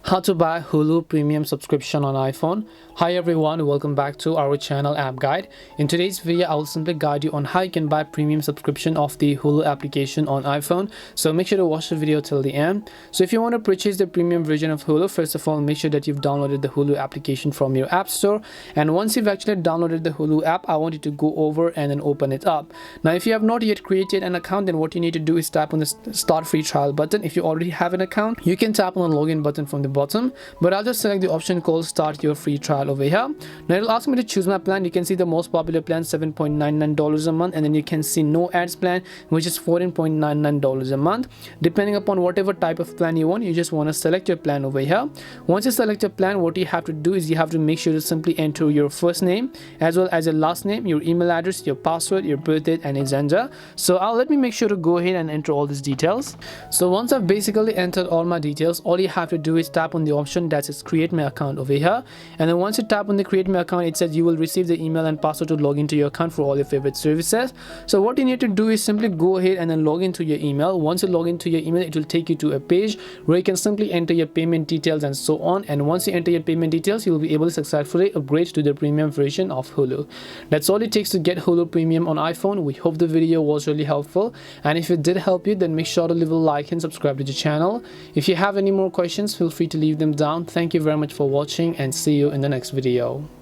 How to buy Hulu Premium subscription on iPhone. Hi everyone, welcome back to our channel App Guide. In today's video, I will simply guide you on how you can buy premium subscription of the Hulu application on iPhone. So make sure to watch the video till the end. So if you want to purchase the premium version of Hulu, first of all, make sure that you've downloaded the Hulu application from your app store. And once you've actually downloaded the Hulu app, I want you to go over and then open it up. Now, if you have not yet created an account, then what you need to do is tap on the start free trial button. If you already have an account, you can tap on the login button from the bottom, but I'll just select the option called start your free trial over here. Now it'll ask me to choose my plan. You can see the most popular plan, $7.99 a month, and then you can see no ads plan, which is $14.99 a month. Depending upon whatever type of plan you want, you just want to select your plan over here. Once you select your plan, what you have to do is you have to make sure to simply enter your first name as well as your last name, your email address, your password, your birth date, and your gender. So let me make sure to go ahead and enter all these details. So once I've basically entered all my details, all you have to do is tap on the option that says create my account over here, and then once you tap on the create my account, it says you will receive the email and password to log into your account for all your favorite services. So what you need to do is simply go ahead and then log into your email. Once you log into your email, it will take you to a page where you can simply enter your payment details and so on, and once you enter your payment details, you will be able to successfully upgrade to the premium version of Hulu. That's all it takes to get Hulu Premium on iPhone. We hope the video was really helpful, and if it did help you, then make sure to leave a like and subscribe to the channel. If you have any more questions, feel free to leave them down. Thank you very much for watching, and see you in the next video.